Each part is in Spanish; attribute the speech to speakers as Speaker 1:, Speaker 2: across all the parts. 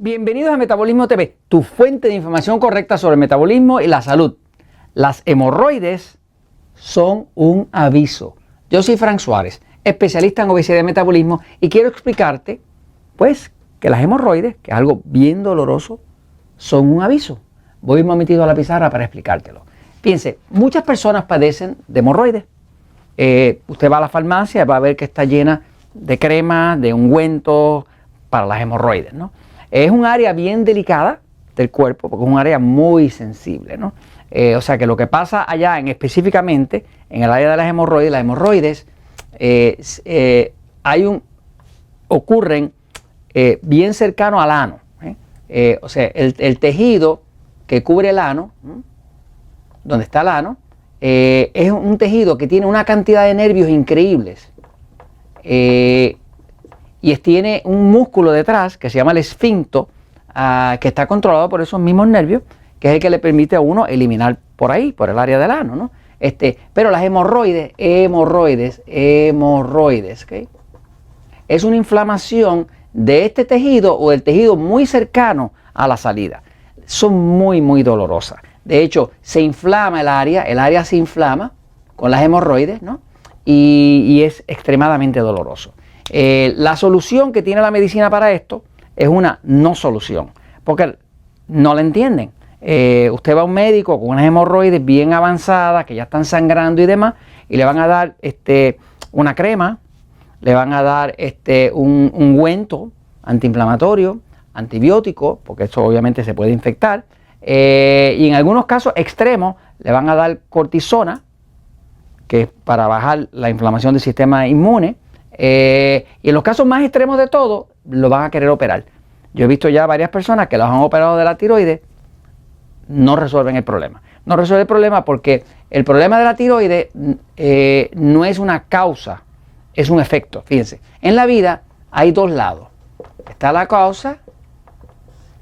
Speaker 1: Bienvenidos a Metabolismo TV, tu fuente de información correcta sobre el metabolismo y la salud. Las hemorroides son un aviso. Yo soy Frank Suárez, especialista en obesidad y metabolismo, y quiero explicarte, pues, que las hemorroides, que es algo bien doloroso, son un aviso. Voy un momentito a la pizarra para explicártelo. Fíjense, muchas personas padecen de hemorroides. Usted va a la farmacia y va a ver que está llena de crema, de ungüentos para las hemorroides, ¿no? Es un área bien delicada del cuerpo porque es un área muy sensible, ¿no? O sea que lo que pasa allá específicamente en el área de las hemorroides ocurren bien cercano al ano. O sea, el tejido que cubre el ano, donde está el ano, es un tejido que tiene una cantidad de nervios increíbles. Y tiene un músculo detrás que se llama el esfínto, que está controlado por esos mismos nervios, que es el que le permite a uno eliminar por ahí, por el área del ano, ¿no? Pero las hemorroides, ¿okay? Es una inflamación de este tejido o del tejido muy cercano a la salida. Son muy dolorosas. De hecho, se inflama el área se inflama con las hemorroides, ¿no? Y es extremadamente doloroso. La solución que tiene la medicina para esto es una no solución, porque no la entienden. Usted va a un médico con unas hemorroides bien avanzadas, que ya están sangrando y demás, y le van a dar una crema, le van a dar un ungüento antiinflamatorio, antibiótico, porque esto obviamente se puede infectar, y en algunos casos extremos le van a dar cortisona, que es para bajar la inflamación del sistema inmune. Y en los casos más extremos de todo, lo van a querer operar. Yo he visto ya varias personas que los han operado de la tiroides, no resuelven el problema. No resuelve el problema porque el problema de la tiroides no es una causa, es un efecto. Fíjense, en la vida hay dos lados. Está la causa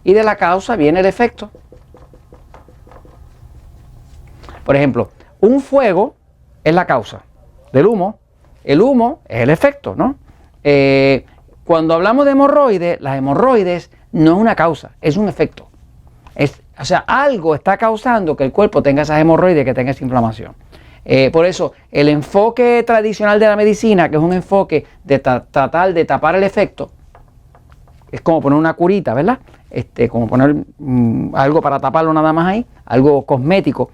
Speaker 1: y de la causa viene el efecto. Por ejemplo, un fuego es la causa del humo. El humo es el efecto, ¿no? Cuando hablamos de hemorroides, las hemorroides no es una causa, es un efecto. O sea, algo está causando que el cuerpo tenga esas hemorroides, que tenga esa inflamación. Por eso, el enfoque tradicional de la medicina, que es un enfoque de tratar de tapar el efecto, es como poner una curita, ¿verdad? Como poner algo para taparlo nada más ahí, algo cosmético.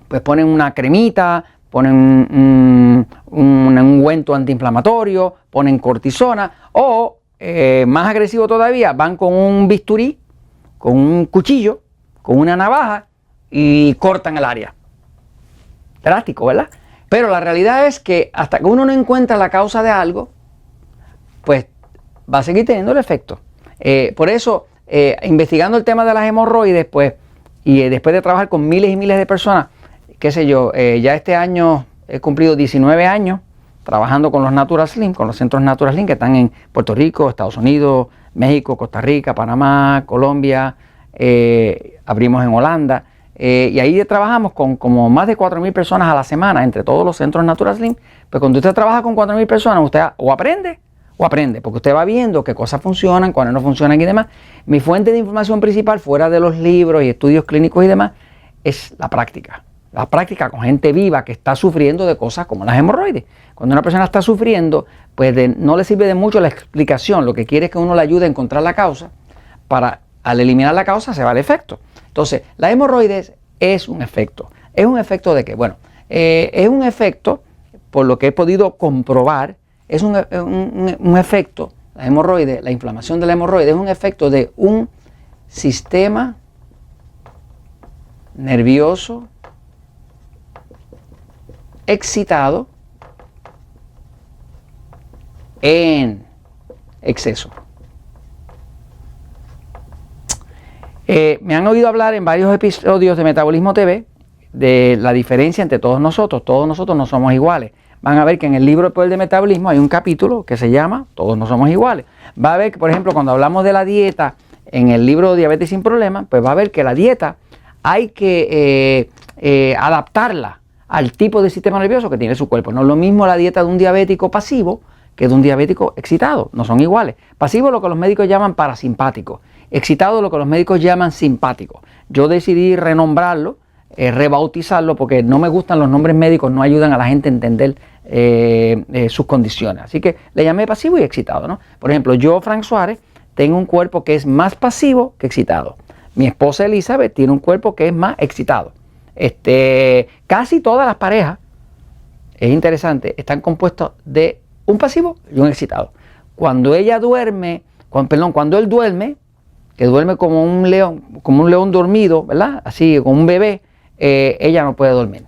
Speaker 1: Pues ponen una cremita, ponen un ungüento antiinflamatorio, ponen cortisona o, más agresivo todavía, van con un bisturí, con un cuchillo, con una navaja y cortan el área. Drástico, ¿verdad? Pero la realidad es que hasta que uno no encuentra la causa de algo, pues va a seguir teniendo el efecto. Por eso, investigando el tema de las hemorroides, pues, y después de trabajar con miles y miles de personas, qué sé yo, ya este año he cumplido 19 años trabajando con los Natural Slim, con los centros Natural Slim que están en Puerto Rico, Estados Unidos, México, Costa Rica, Panamá, Colombia, abrimos en Holanda, y ahí trabajamos con como más de 4.000 personas a la semana entre todos los centros Natural Slim. Pues cuando usted trabaja con 4.000 personas, usted o aprende, porque usted va viendo qué cosas funcionan, cuáles no funcionan y demás. Mi fuente de información principal, fuera de los libros y estudios clínicos y demás, es la práctica. La práctica con gente viva que está sufriendo de cosas como las hemorroides. Cuando una persona está sufriendo, pues no le sirve de mucho la explicación. Lo que quiere es que uno le ayude a encontrar la causa, para al eliminar la causa se va el efecto. Entonces, la hemorroides es un efecto. ¿Es un efecto de qué? Bueno, es un efecto, por lo que he podido comprobar, es un efecto, la hemorroide, la inflamación de la hemorroide es un efecto de un sistema nervioso excitado en exceso. Me han oído hablar en varios episodios de Metabolismo TV de la diferencia entre todos nosotros no somos iguales. Van a ver que en el libro El Poder del Metabolismo hay un capítulo que se llama Todos no somos iguales. Va a ver que, por ejemplo, cuando hablamos de la dieta en el libro Diabetes sin Problemas, pues va a ver que la dieta hay que adaptarla al tipo de sistema nervioso que tiene su cuerpo. No es lo mismo la dieta de un diabético pasivo que de un diabético excitado, no son iguales. Pasivo es lo que los médicos llaman parasimpático Excitado, lo que los médicos llaman simpático. Yo decidí renombrarlo, rebautizarlo, porque no me gustan los nombres médicos, no ayudan a la gente a entender sus condiciones. Así que le llamé pasivo y excitado, ¿no? Por ejemplo, yo, Frank Suárez, tengo un cuerpo que es más pasivo que excitado. Mi esposa Elizabeth tiene un cuerpo que es más excitado. Casi todas las parejas, es interesante, están compuestas de un pasivo y un excitado. Cuando ella duerme, cuando él duerme, que duerme como un león dormido, ¿verdad? Así, como un bebé, ella no puede dormir.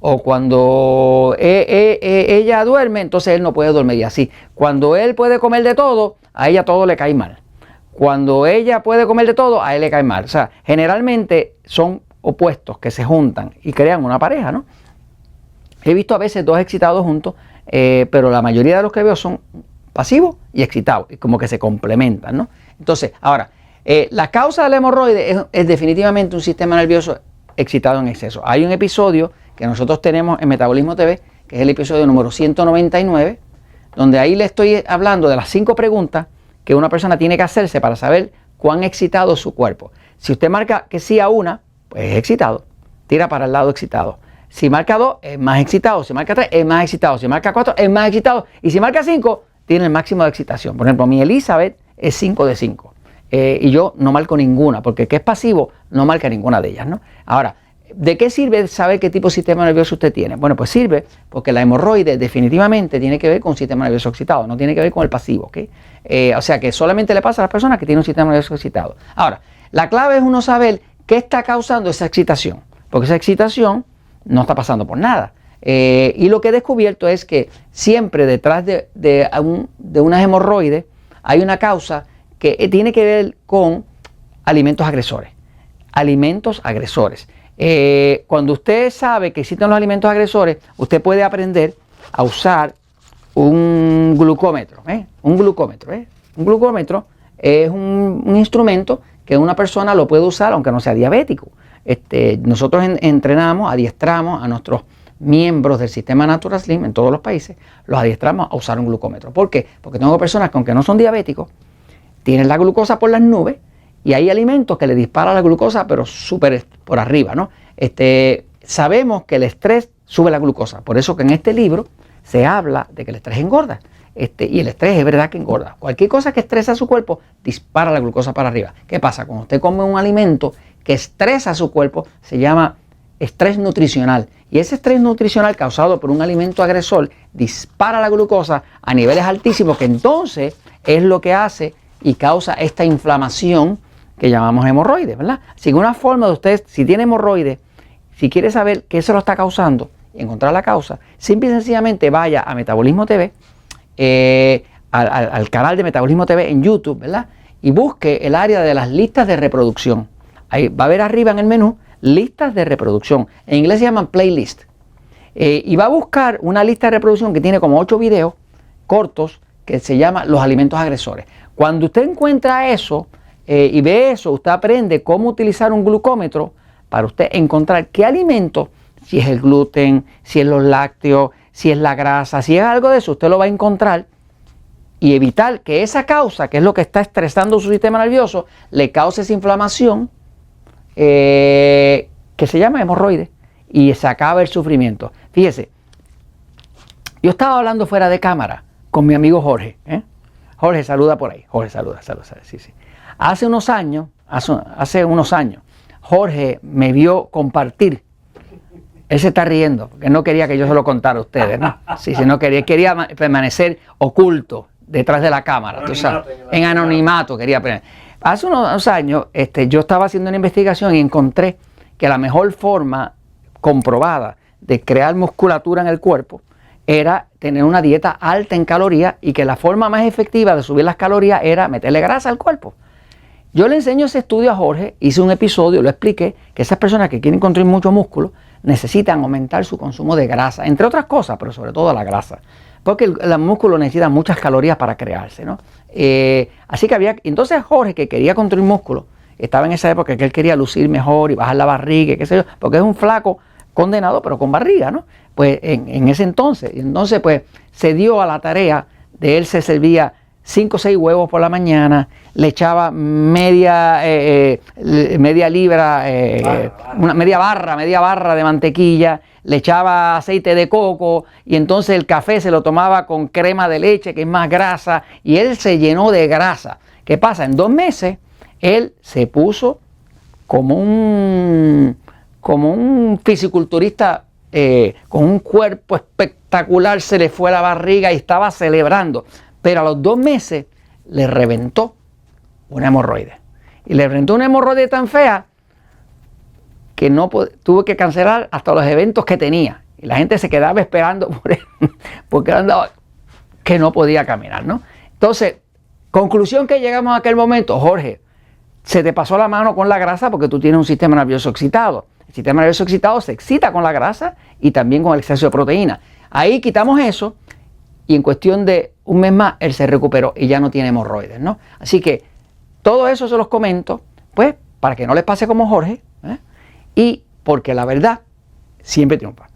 Speaker 1: O cuando ella duerme, entonces él no puede dormir. Y así, cuando él puede comer de todo, a ella todo le cae mal. Cuando ella puede comer de todo, a él le cae mal. O sea, generalmente son opuestos que se juntan y crean una pareja, ¿no? He visto a veces dos excitados juntos, pero la mayoría de los que veo son pasivos y excitados, y como que se complementan, ¿no? Entonces, ahora, la causa del hemorroide es definitivamente un sistema nervioso excitado en exceso. Hay un episodio que nosotros tenemos en Metabolismo TV, que es el episodio número 199, donde ahí le estoy hablando de las 5 preguntas que una persona tiene que hacerse para saber cuán excitado es su cuerpo. Si usted marca que sí a una, pues es excitado, tira para el lado excitado. Si marca 2, es más excitado. Si marca 3, es más excitado. Si marca 4, es más excitado. Y si marca 5, tiene el máximo de excitación. Por ejemplo, mi Elizabeth es 5 de 5. Y yo no marco ninguna, porque el que es pasivo no marca ninguna de ellas, ¿no? Ahora, ¿de qué sirve saber qué tipo de sistema nervioso usted tiene? Bueno, pues sirve porque la hemorroide definitivamente tiene que ver con un sistema nervioso excitado, no tiene que ver con el pasivo, ¿ok? O sea que solamente le pasa a las personas que tienen un sistema nervioso excitado. Ahora, la clave es uno saber qué está causando esa excitación, porque esa excitación no está pasando por nada. Y lo que he descubierto es que siempre detrás de unas hemorroides hay una causa que tiene que ver con alimentos agresores. Alimentos agresores. Cuando usted sabe que existen los alimentos agresores, usted puede aprender a usar un glucómetro. Un glucómetro. Un glucómetro es un instrumento que una persona lo puede usar aunque no sea diabético. Nosotros entrenamos, adiestramos a nuestros miembros del sistema Natural Slim en todos los países, los adiestramos a usar un glucómetro. ¿Por qué? Porque tengo personas que aunque no son diabéticos, tienen la glucosa por las nubes y hay alimentos que le disparan la glucosa pero súper por arriba, ¿no? Sabemos que el estrés sube la glucosa, por eso que en este libro se habla de que el estrés engorda. Y el estrés es verdad que engorda. Cualquier cosa que estresa a su cuerpo dispara la glucosa para arriba. ¿Qué pasa? Cuando usted come un alimento que estresa a su cuerpo, se llama estrés nutricional. Y ese estrés nutricional causado por un alimento agresor dispara la glucosa a niveles altísimos, que entonces es lo que hace y causa esta inflamación que llamamos hemorroides, ¿verdad? Así que una forma de usted, si tiene hemorroides, si quiere saber qué se lo está causando y encontrar la causa, simple y sencillamente vaya a Metabolismo TV, al canal de Metabolismo TV en YouTube, ¿verdad? Y busque el área de las listas de reproducción. Ahí va a ver arriba en el menú listas de reproducción. En inglés se llaman playlist. Y va a buscar una lista de reproducción que tiene como 8 videos cortos que se llama Los alimentos agresores. Cuando usted encuentra eso y ve eso, usted aprende cómo utilizar un glucómetro para usted encontrar qué alimento, si es el gluten, si es los lácteos, si es la grasa, si es algo de eso, usted lo va a encontrar y evitar que esa causa, que es lo que está estresando su sistema nervioso, le cause esa inflamación que se llama hemorroides y se acaba el sufrimiento. Fíjese, yo estaba hablando fuera de cámara con mi amigo Jorge. Jorge, saluda por ahí. Jorge, saluda. Sí. Hace unos años, Jorge me vio compartir. Él se está riendo, porque no quería que yo se lo contara a ustedes, ¿no? Sí, no quería permanecer oculto detrás de la cámara, tú sabes, en anonimato quería permanecer. Hace unos años yo estaba haciendo una investigación y encontré que la mejor forma comprobada de crear musculatura en el cuerpo era tener una dieta alta en calorías y que la forma más efectiva de subir las calorías era meterle grasa al cuerpo. Yo le enseño ese estudio a Jorge, hice un episodio, lo expliqué, que esas personas que quieren construir mucho músculo necesitan aumentar su consumo de grasa, entre otras cosas, pero sobre todo la grasa, porque el músculo necesita muchas calorías para crearse, ¿no? Así que entonces Jorge, que quería construir músculo, estaba en esa época que él quería lucir mejor y bajar la barriga, qué sé yo, porque es un flaco condenado, pero con barriga, ¿no? Pues en ese entonces pues se dio a la tarea de él se servía 5 o 6 huevos por la mañana, le echaba media libra, media barra de mantequilla, le echaba aceite de coco y entonces el café se lo tomaba con crema de leche, que es más grasa, y él se llenó de grasa. ¿Qué pasa? En 2 meses él se puso como un fisiculturista, con un cuerpo espectacular, se le fue la barriga y estaba celebrando. Pero a los 2 meses le reventó una hemorroide. Y le reventó una hemorroide tan fea que tuvo que cancelar hasta los eventos que tenía. Y la gente se quedaba esperando por él, porque andaba que no podía caminar, ¿no? Entonces, conclusión que llegamos a aquel momento: Jorge, se te pasó la mano con la grasa porque tú tienes un sistema nervioso excitado. El sistema nervioso excitado se excita con la grasa y también con el exceso de proteína. Ahí quitamos eso y en cuestión de 1 mes más él se recuperó y ya no tiene hemorroides, ¿no? Así que todo eso se los comento, pues, para que no les pase como Jorge, y porque la verdad siempre triunfa.